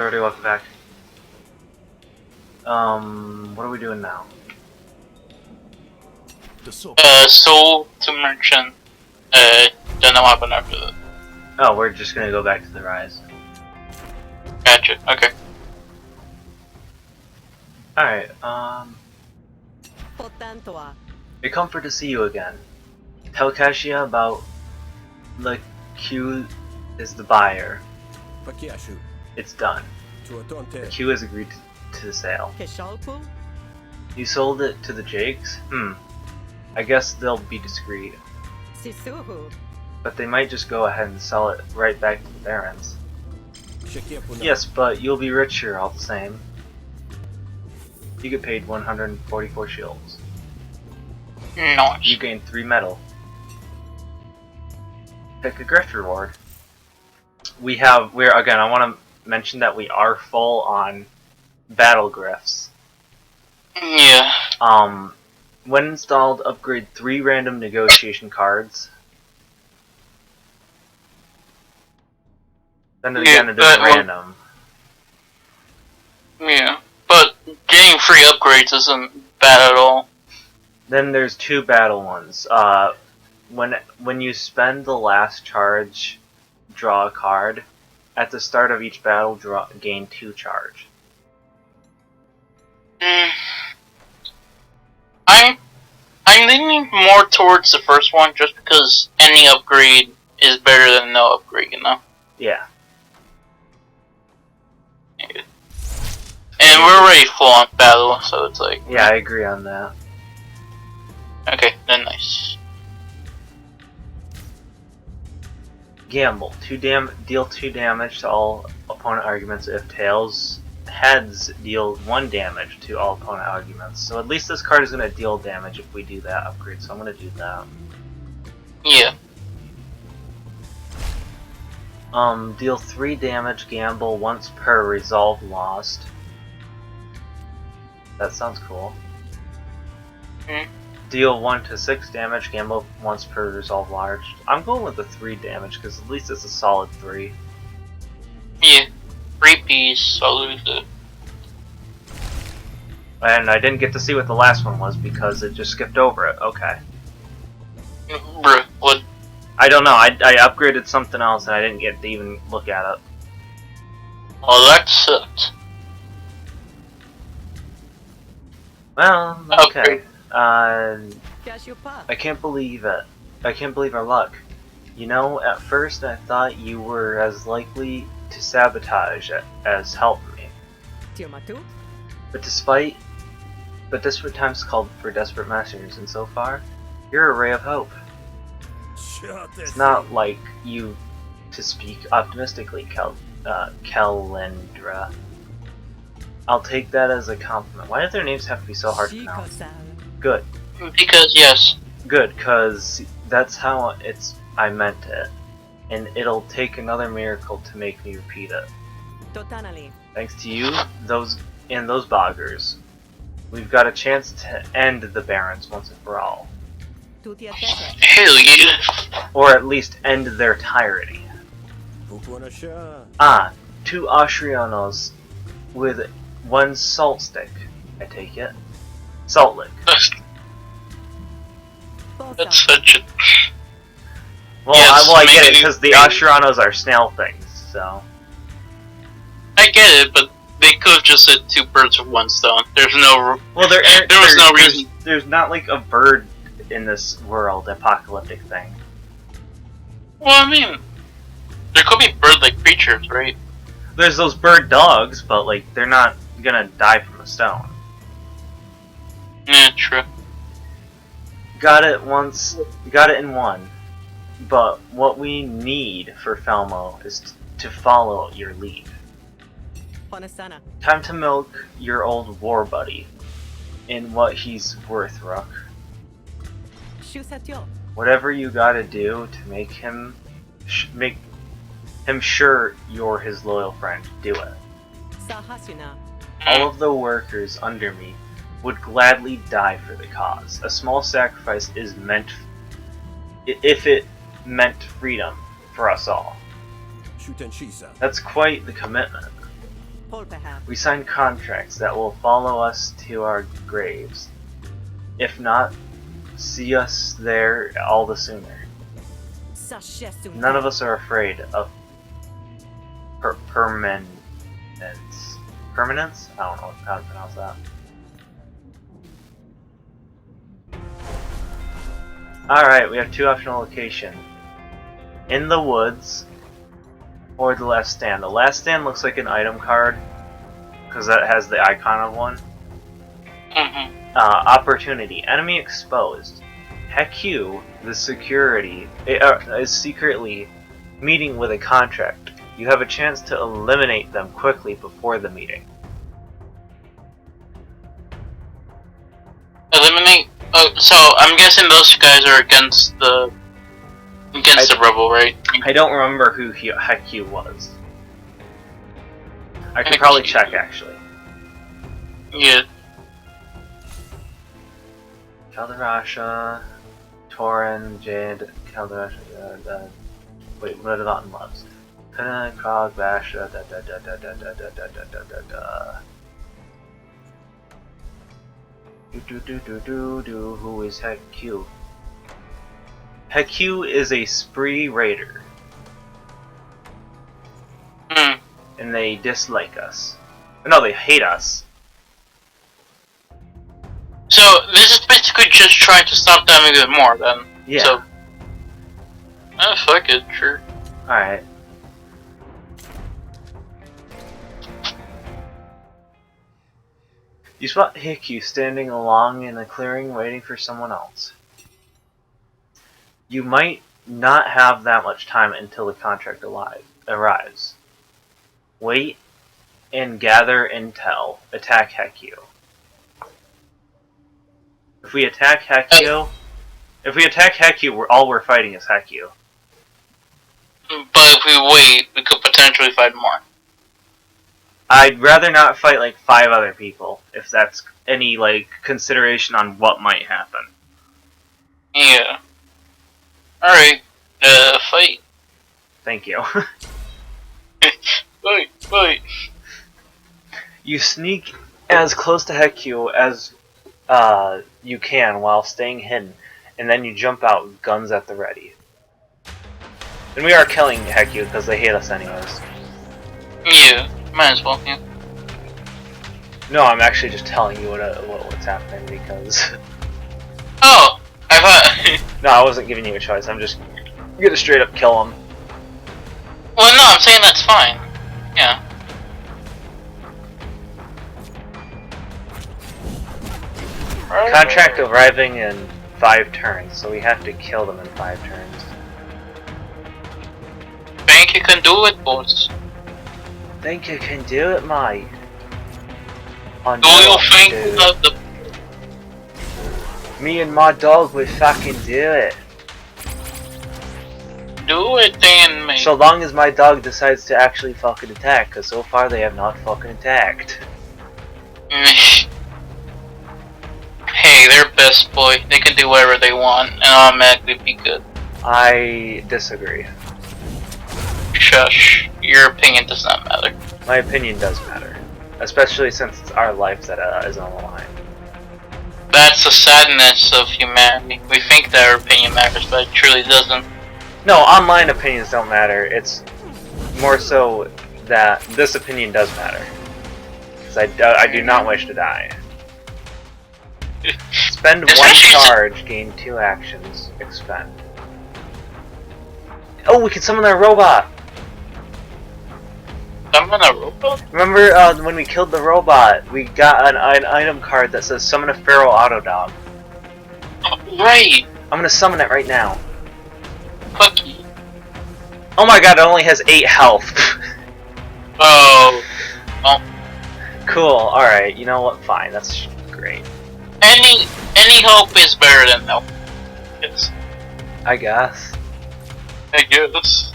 Alrighty, welcome back. What are we doing now? Soul to merchant. Don't know what happened after that. Oh, we're just gonna go back to the rise. Gotcha, okay. Alright, a comfort to see you again. Tell Kashia about the Q is the buyer. It's done. The Q has agreed to the sale. You sold it to the Jakes? I guess they'll be discreet. But they might just go ahead and sell it right back to the Barons. Yes, but you'll be richer all the same. You get paid 144 shields. Nice. You gain 3 metal. Pick a Grift reward. Again, I want to mention that we are full on battle Grifts. Yeah. When installed, upgrade 3 random negotiation cards. Then again, it is random. Yeah, but getting free upgrades isn't bad at all. Then there's 2 battle ones. When you spend the last charge, draw a card. At the start of each battle, gain 2 charge. I'm leaning more towards the first one, just because any upgrade is better than no upgrade, you know? Yeah. And we're already full on battle, so it's like... Yeah, I agree on that. Okay, then nice. Gamble. Deal 2 damage to all opponent arguments if tails. Heads deal 1 damage to all opponent arguments. So at least this card is going to deal damage if we do that upgrade, so I'm going to do that. Yeah. Deal 3 damage, gamble once per resolve lost. That sounds cool. Deal 1 to 6 damage, gamble once per resolve large. I'm going with the 3 damage because at least it's a solid 3. Yeah. 3 piece, I'll lose it. And I didn't get to see what the last one was because it just skipped over it. Okay. Bruh, what? I don't know. I upgraded something else and I didn't get to even look at it. Oh, that sucked. Well, okay. I can't believe it. I can't believe our luck. You know, at first I thought you were as likely to sabotage it as help me. But desperate times called for desperate measures, and so far, you're a ray of hope. It's not like you to speak optimistically, Kelendra. I'll take that as a compliment. Why do their names have to be so hard to pronounce? Good. Because, yes. Good, cause that's how I meant it. And it'll take another miracle to make me repeat it. Thanks to you, those boggers, we've got a chance to end the Barons once and for all. Hell yeah. Or at least end their tyranny. 2 Austrianos with 1 salt stick, I take it. Salt lick. That's such a... Well, yes, I get it, because the Austrianos are snail things, so... I get it, but they could have just said 2 birds with 1 stone. There's no... Well, there was no reason. There's not like a bird in this world, apocalyptic thing. Well, I mean... There could be bird-like creatures, right? There's those bird dogs, but like, they're not gonna die from a stone. Yeah, true. Got it once, got it in 1. But what we need for Falmo is to follow your lead. Time to milk your old war buddy in what he's worth, Rook. Whatever you gotta do to make him sure you're his loyal friend, do it. All of the workers under me would gladly die for the cause. A small sacrifice is meant, if it meant freedom for us all. That's quite the commitment. We sign contracts that will follow us to our graves. If not, see us there all the sooner. None of us are afraid of permanence. Permanence? I don't know how to pronounce that. Alright, we have two optional locations. In the woods, or the last stand. The last stand looks like an item card, because that has the icon of one. Opportunity. Enemy exposed. Heku, the security, is secretly meeting with a contract. You have a chance to eliminate them quickly before the meeting. Eliminate? Oh, so I'm guessing those guys are against the rebel, right? I don't remember who Heku was. I could probably check, actually. Yeah. Kaldarasha, Torin, Jade, Kaldarasha, wait, what are the loves? Krog, Basha, who is Heku? Heku is a spree raider. And they dislike us. No, they hate us. So, this is basically just trying to stop them even more, then. Yeah. So, fuck it, sure. Alright. You spot Heku standing along in a clearing waiting for someone else. You might not have that much time until the contract arrives. Wait and gather intel. Attack Heku. If we attack Heku, all we're fighting is Heku. But if we wait, we could potentially fight more. I'd rather not fight like 5 other people, if that's any like consideration on what might happen. Yeah. Alright, fight. Thank you. Wait. You sneak as close to Heku as you can while staying hidden, and then you jump out, guns at the ready. And we are killing Heku because they hate us anyways. Yeah, might as well, yeah. No, I'm actually just telling you what's happening because... Oh! I thought... No, I wasn't giving you a choice, I'm just gonna straight up kill him. Well, no, I'm saying that's fine. Yeah. Contract arriving in 5 turns, so we have to kill them in 5 turns. Think you can do it, boss. Think you can do it, mate? Do you think that the... Me and my dog will fucking do it. Do it then, mate. So long as my dog decides to actually fucking attack, because so far they have not fucking attacked. Hey, they're best boy. They can do whatever they want and automatically be good. I disagree. Shush. Your opinion does not matter. My opinion does matter. Especially since it's our life that is on the line. That's the sadness of humanity. We think that our opinion matters, but it truly doesn't. No, online opinions don't matter. It's more so that this opinion does matter. Because I do not wish to die. Spend 1 charge, gain 2 actions, expend. Oh, we can summon our robot! Summon a robot? Remember when we killed the robot, we got an item card that says summon a feral Autodog. Right! I'm gonna summon it right now. Fuck you. Oh my god, it only has 8 health. Oh. Cool, alright, you know what, fine, that's great. Any hope is better than no. Yes. I guess. I guess.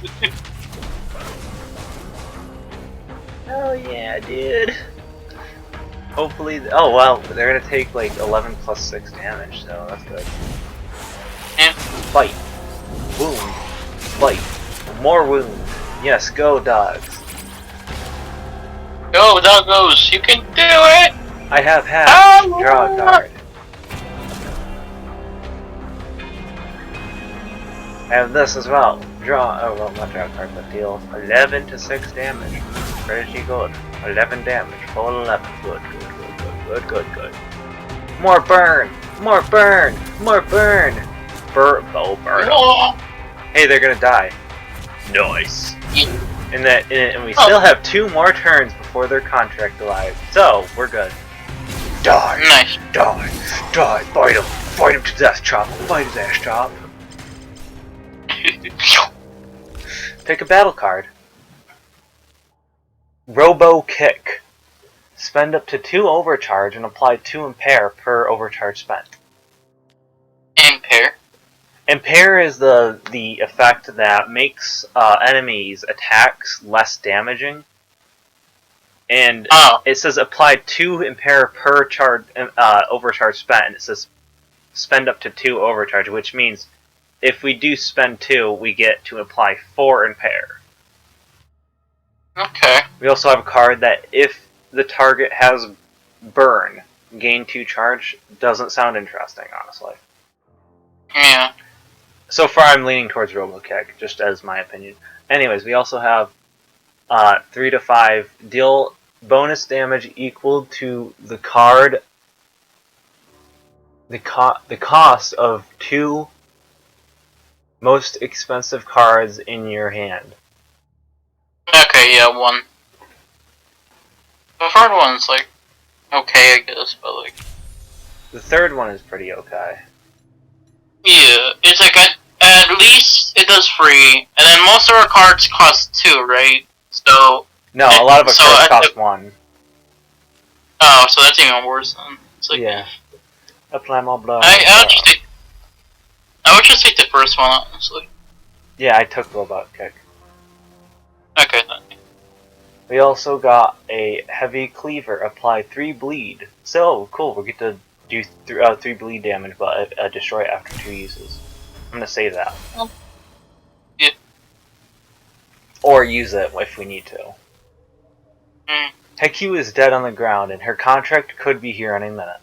Hell yeah, dude. Hopefully, oh well, they're gonna take like 11 plus 6 damage, so that's good. Yeah. Fight. Wound. Fight. More wound. Yes, go dogs. Go, doggos! You can do it! I have half. Draw a card. I have this as well. Draw. Oh well, not draw a card, but deal 11 to 6 damage. Pretty good. 11 damage. Full 11. Good, good, good, good, good, good, good. More burn! More burn! More burn! Oh, burn. Hey, they're gonna die. Nice. And we still have 2 more turns before their contract alive. So, we're good. Die! Nice. Die! Die! Bite him! Bite him to death, Chop! Bite his ass, Chop! Pick a battle card. Robo Kick. Spend up to 2 overcharge and apply 2 impair per overcharge spent. Impair? Impair is the effect that makes enemies' attacks less damaging. And it says apply 2 impair per overcharge spent, and it says spend up to 2 overcharge, which means if we do spend 2, we get to apply 4 impair. Okay. We also have a card that if the target has burn, gain 2 charge, doesn't sound interesting, honestly. Yeah. So far I'm leaning towards Robo-Kick, just as my opinion. Anyways, we also have 3 to 5, deal bonus damage equal to the card, the cost of 2 most expensive cards in your hand. Okay, yeah, 1. The third one's like, okay, I guess, but like... The third one is pretty okay. Yeah, it's like at least it does 3, and then most of our cards cost 2, right? So... No, a lot of our cards cost 1. Oh, so that's even worse then. It's like, yeah. Apply more blow. I would just take the first one, honestly. Yeah, I took Robot Kick. Okay, then. We also got a Heavy Cleaver, apply 3 bleed. So, cool, we get to do 3 bleed damage, but destroy it after 2 uses. I'm gonna save that. Yeah. Or use it if we need to. Mm. Heku is dead on the ground, and her contract could be here any minute.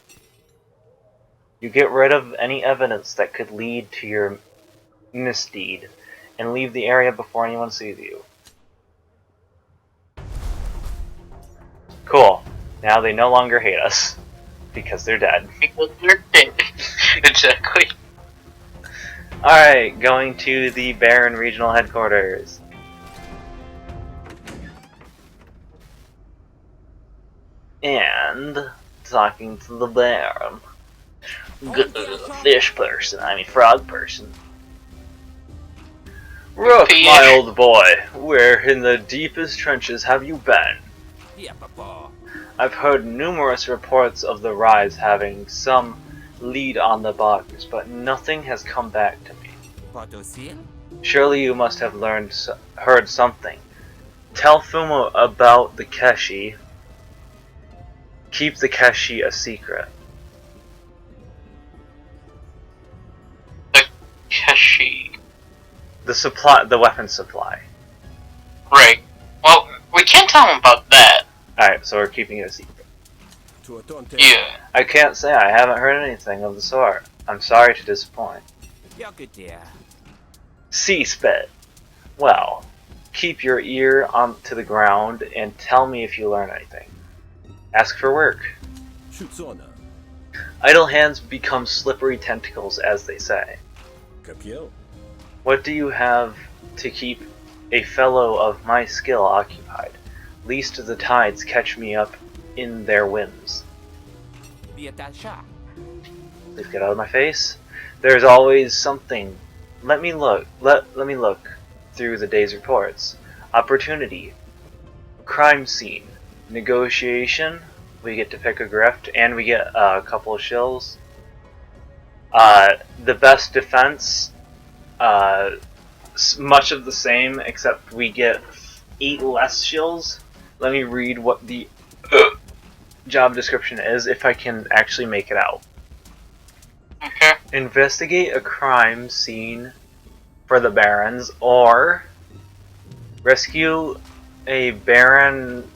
You get rid of any evidence that could lead to your misdeed, and leave the area before anyone sees you. Cool. Now they no longer hate us. Because they're dead. Because they're dead. Exactly. Alright, going to the Baron Regional Headquarters. And talking to the Baron. Good fish person, I mean frog person. Rook, my old boy, where in the deepest trenches have you been? Yeah, Papa. I've heard numerous reports of the rise having some lead on the boggers, but nothing has come back to me. Surely you must have heard something. Tell Fumo about the Keshi. Keep the Keshi a secret. The Keshi. The weapon supply. Right. Well, we can't tell him about that. Alright, so we're keeping it a secret. Yeah. I can't say I haven't heard anything of the sort. I'm sorry to disappoint. C-Spit. Well, keep your ear to the ground and tell me if you learn anything. Ask for work. Idle hands become slippery tentacles, as they say. What do you have to keep a fellow of my skill occupied? Lest the tides catch me up in their whims. Please get out of my face. There's always something. Let me look through the day's reports. Opportunity. Crime scene. Negotiation. We get to pick a grift, and we get a couple of shills. The best defense. Much of the same, except we get 8 less shills. Let me read what the job description is, if I can actually make it out. Okay. Investigate a crime scene for the Barons, or rescue a Baron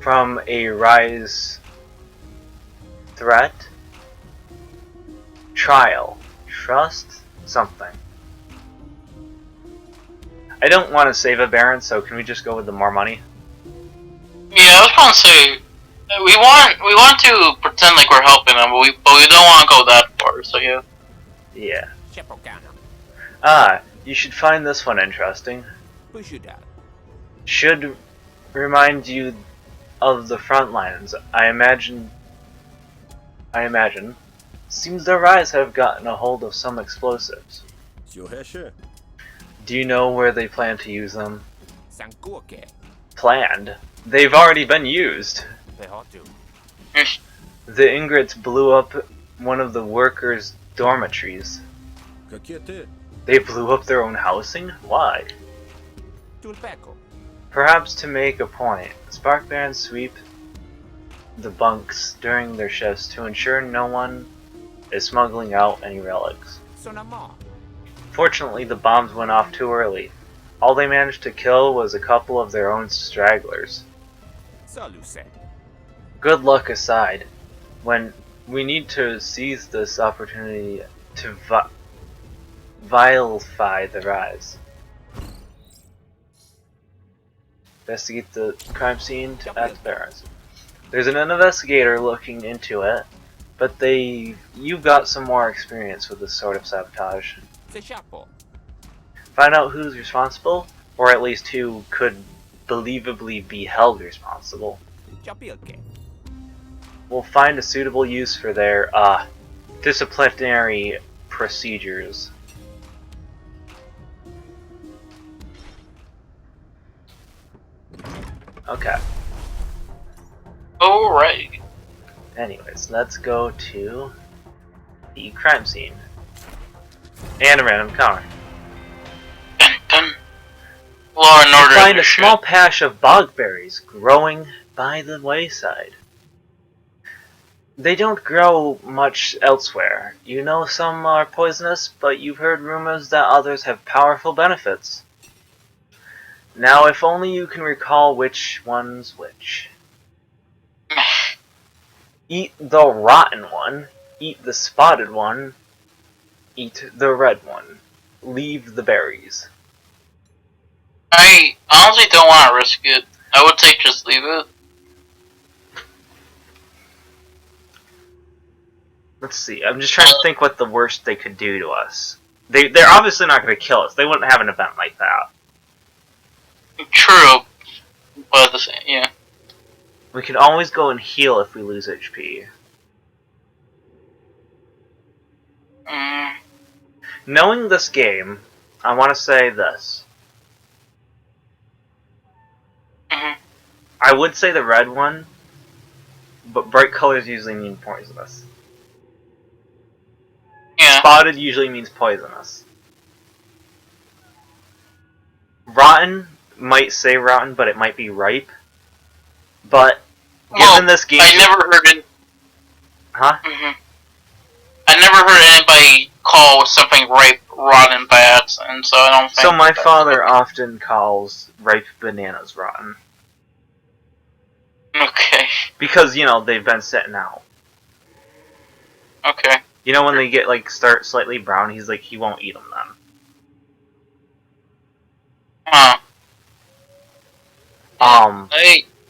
from a rise threat, trial, trust, something. I don't want to save a Baron, so can we just go with the more money? Yeah, I was gonna say we want to pretend like we're helping them, but we don't want to go that far. So yeah. Yeah. Ah, you should find this one interesting. Should remind you of the front lines. I imagine. Seems the Rise have gotten a hold of some explosives. Do you know where they plan to use them? Planned? They've already been used. The Ingrats blew up one of the workers' dormitories. They blew up their own housing? Why? Perhaps to make a point, Spark Barons sweep the bunks during their shifts to ensure no one is smuggling out any relics. Fortunately, the bombs went off too early. All they managed to kill was a couple of their own stragglers. Good luck aside, when we need to seize this opportunity to vilify the Rise. Investigate the crime scene at the Barrens. There's an investigator looking into it, but you've got some more experience with this sort of sabotage. Find out who's responsible, or at least who could believably be held responsible. We'll find a suitable use for their disciplinary procedures. Okay. Alright. Anyways, let's go to the crime scene. And a random encounter. Law and order. Find a small patch of bogberries growing by the wayside. They don't grow much elsewhere. You know some are poisonous, but you've heard rumors that others have powerful benefits. Now, if only you can recall which one's which. Eat the rotten one, eat the spotted one, eat the red one. Leave the berries. I honestly don't want to risk it. I would say just leave it. Let's see, I'm just trying to think what the worst they could do to us. They're obviously not going to kill us. They wouldn't have an event like that. True. But the same, yeah. We can always go and heal if we lose HP. Knowing this game, I want to say this. I would say the red one, but bright colors usually mean poisonous. Yeah. Spotted usually means poisonous. Rotten might say rotten, but it might be ripe. But given this game, I never heard it. Huh? I never heard anybody call something ripe rotten by accident, so I don't think. So my father often calls ripe bananas rotten. Okay. Because, you know, they've been sitting out. Okay. You know when they get, like, start slightly brown, he's like, he won't eat them then.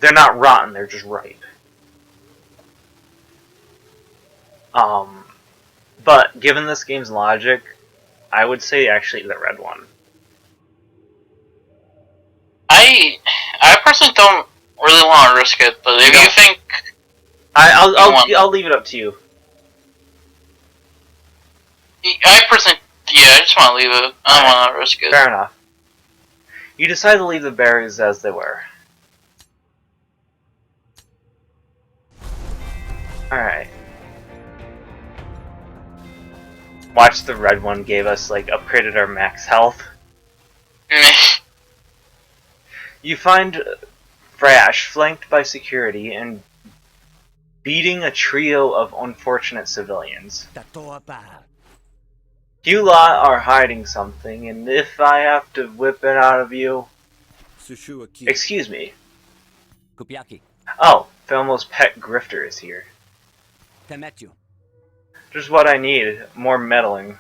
They're not rotten, they're just ripe. But given this game's logic, I would say actually the red one. I personally don't really want to risk it, but if you think, I'll leave it up to you. I personally, yeah, I just want to leave it. I don't want to risk it. Fair enough. You decide to leave the berries as they were. Alright. Watch, the red one gave us, like, upgraded our max health. You find Thrash flanked by security and beating a trio of unfortunate civilians. You lot are hiding something, and if I have to whip it out of you... Excuse me. Oh, Thelmo's pet Grifter is here. Just what I need, more meddling.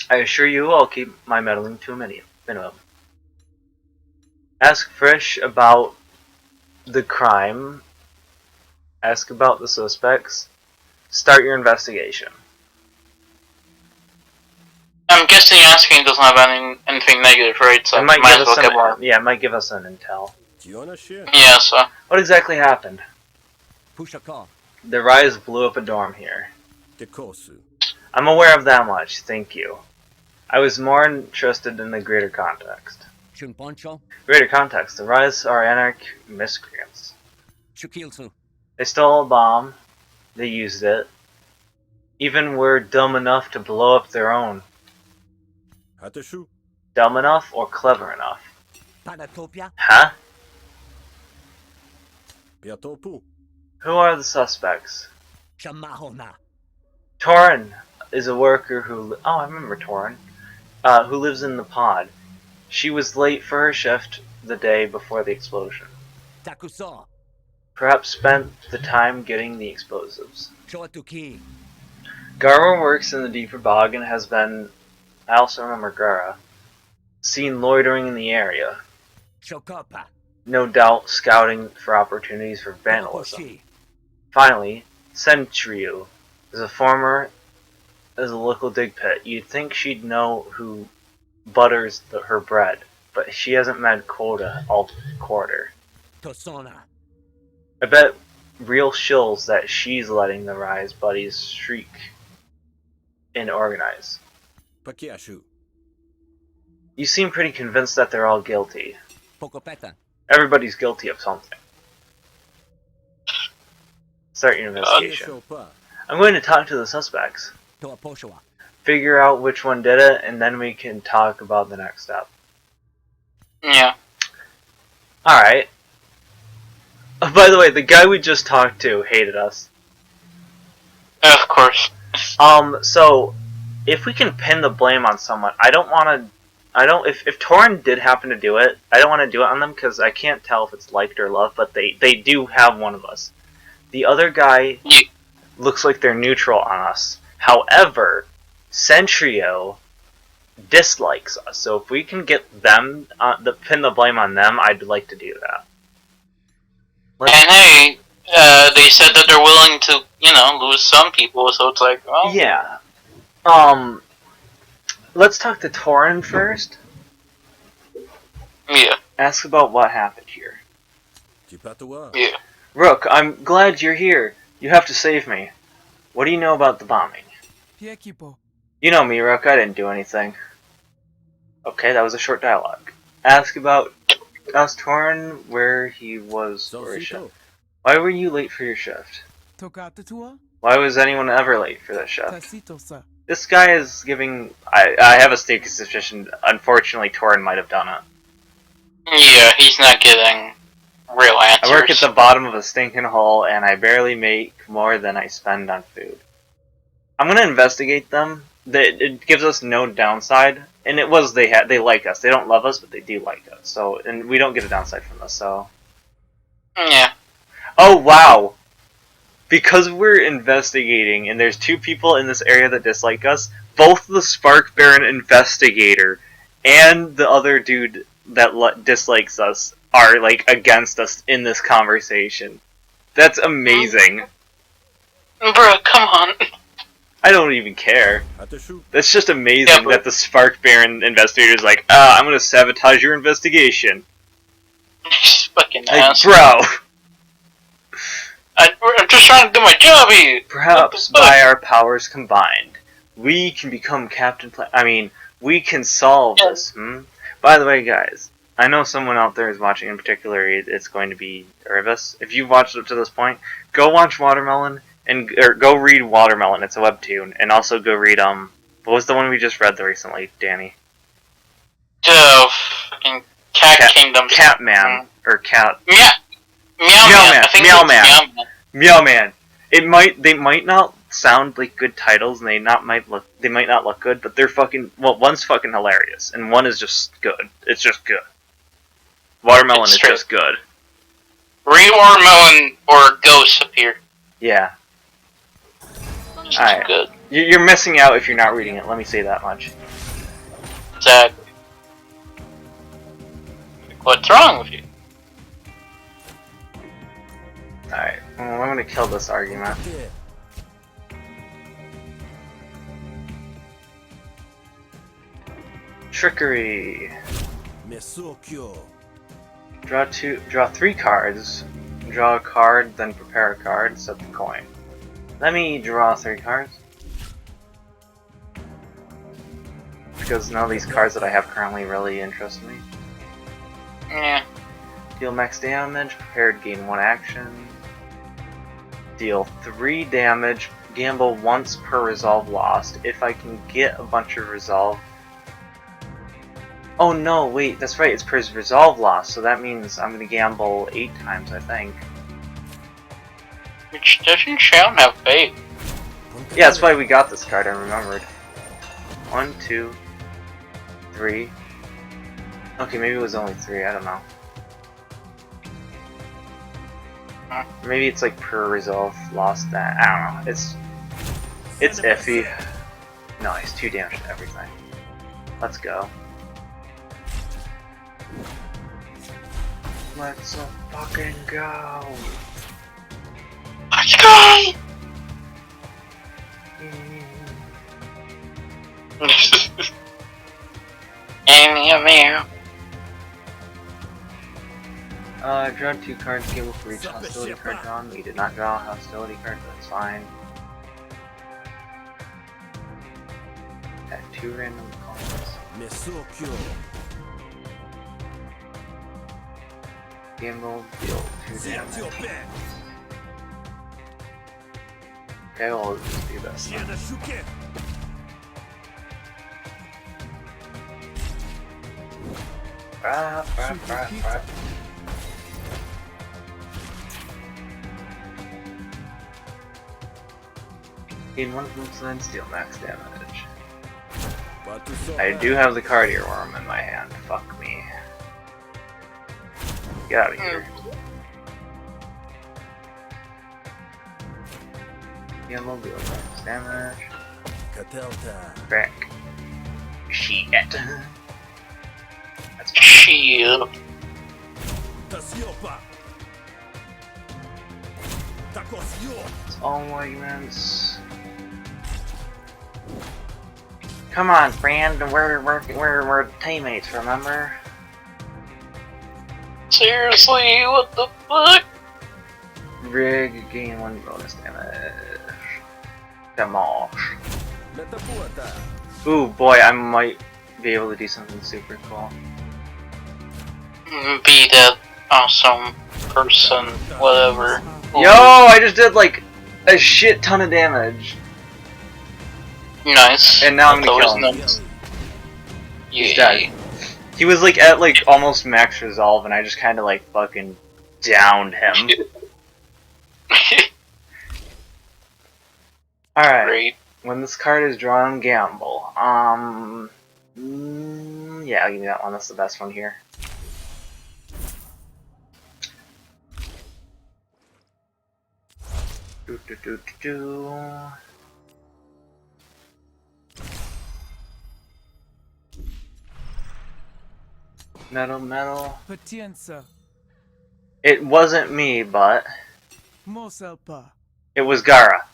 I assure you I'll keep my meddling to a minimum. Ask Frisch about the crime. Ask about the suspects. Start your investigation. I'm guessing asking doesn't have anything negative, right? So it might give us an, yeah, it might give us an intel. Yeah, so. What exactly happened? The rise blew up a dorm here. I'm aware of that much, thank you. I was more interested in the greater context. Greater context. The rise are anarch miscreants. They stole a bomb. They used it. Even were dumb enough to blow up their own. Dumb enough or clever enough? Huh? Who are the suspects? Torin is a worker who... Oh, I remember Torin. Who lives in the pod. She was late for her shift the day before the explosion. Perhaps spent the time getting the explosives. Gara works in the deeper bog and has been... I also remember Gara. Seen loitering in the area. No doubt scouting for opportunities for vandalism. Finally, Centrio is a local dig pit. You'd think she'd know who butters her bread, but she hasn't met quota all quarter. I bet real shills that she's letting the Rise buddies shriek and organize. You seem pretty convinced that they're all guilty. Everybody's guilty of something. Start your investigation. I'm going to talk to the suspects. Figure out which one did it, and then we can talk about the next step. Yeah. Alright. Oh, by the way, the guy we just talked to hated us. Of course. So, if we can pin the blame on someone, if Torin did happen to do it, I don't want to do it on them because I can't tell if it's liked or loved, but they do have one of us. The other guy looks like they're neutral on us. However, Centrio dislikes us, so if we can get them, pin the blame on them, I'd like to do that. And hey, they said that they're willing to, lose some people, so it's like, well... Yeah. Let's talk to Torin first. Yeah. Ask about what happened here. Yeah. Rook, I'm glad you're here. You have to save me. What do you know about the bombing? You know me, Rook. I didn't do anything. Okay, that was a short dialogue. Ask Torin where he was for his shift. Why were you late for your shift? Why was anyone ever late for that shift? This guy is giving... I have a sneaky suspicion. Unfortunately, Torin might have done it. Yeah, he's not getting real answers. I work at the bottom of a stinking hole, and I barely make more than I spend on food. I'm gonna investigate them. It gives us no downside, and it was they like us. They don't love us, but they do like us. So, and we don't get a downside from this. So. Yeah. Oh wow. Because we're investigating, and there's two people in this area that dislike us, both the Spark Baron investigator and the other dude that dislikes us are, like, against us in this conversation. That's amazing. Bro, come on. I don't even care. That's just amazing that the Spark Baron investigator is like, I'm gonna sabotage your investigation. Fucking like, ass. Bro. I'm just trying to do my job here. Perhaps by our powers combined, we can become Captain we can solve this. By the way, guys, I know someone out there is watching in particular. It's going to be Irvis. If you've watched up to this point, go watch Watermelon or go read Watermelon. It's a webtoon, and also go read what was the one we just read recently, Danny? Fucking Cat Kingdom. Catman or Cat. Yeah. Meow Man. Meow Man. They might not sound like good titles, and they might not look good, but they're one's fucking hilarious, and one is just good. It's just good. Watermelon is just good. Reworm Melon or Ghost appear. Yeah. Alright. Good. You're missing out if you're not reading it, let me say that much. Exactly. What's wrong with you? Alright, well, I'm gonna kill this argument. Trickery. Draw 3 cards. Draw a card, then prepare a card, set the coin. Let me draw 3 cards. Because none of these cards that I have currently really interest me. Yeah. Deal max damage, prepared gain 1 action. Deal 3 damage, gamble once per resolve lost. If I can get a bunch of resolve. Oh no, wait, that's right, it's per resolve lost, so that means I'm gonna gamble 8 times, I think. Which doesn't sound have fate. Yeah, that's why we got this card, I remembered. 1, 2, 3. Okay, maybe it was only 3, I don't know. Maybe it's like per resolve lost that. I don't know. It's iffy. No, he's 2 damage to everything. Let's go. Let's fucking go. Let's go. Draw 2 cards, gamble for each hostility card drawn. We did not draw a hostility card, but that's fine. Add 2 random coins. Gamble, deal 2 damage. Okay, we'll just do this. Gain 1 moves and deal max damage. I do have the card earworm in my hand. Fuck me. Get out of here. Gamble, deal max damage. Back. Shit. That's shit. It's all arguments. Come on, friend. We're teammates, remember? Seriously, what the fuck? Rig, gain 1 bonus damage. Damage. Ooh, boy, I might be able to do something super cool. Be that awesome person, whatever. Yo, I just did like a shit ton of damage. Nice. And now I'm gonna kill him. Nice. He's dead. He was like at like almost max resolve, and I just kind of like fucking downed him. Alright. Great. When this card is drawn, gamble. Yeah, I'll give you that one. That's the best one here. Metal. It wasn't me, but it was Gara.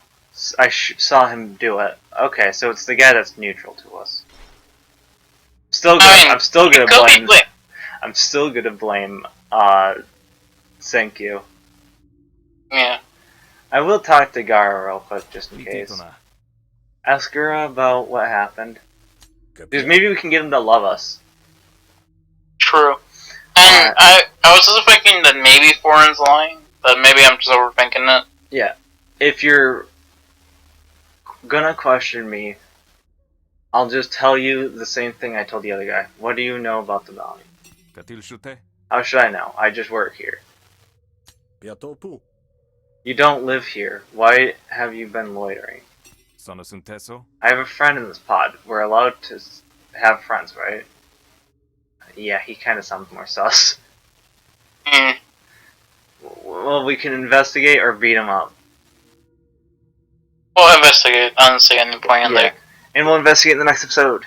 I saw him do it. Okay, so it's the guy that's neutral to us. I'm still gonna blame. I'm still gonna blame. Senkyu. Yeah. I will talk to Gara real quick, just in case. Ask Gara about what happened. Because maybe we can get him to love us. True. And I was just thinking that maybe Foreign's lying, but maybe I'm just overthinking it. Yeah. If you're gonna question me, I'll just tell you the same thing I told the other guy. What do you know about the bounty? How should I know? I just work here. You don't live here. Why have you been loitering? I have a friend in this pod. We're allowed to have friends, right? Yeah, he kind of sounds more sus. Well, we can investigate or beat him up. We'll investigate. I don't see any point in there. And we'll investigate in the next episode.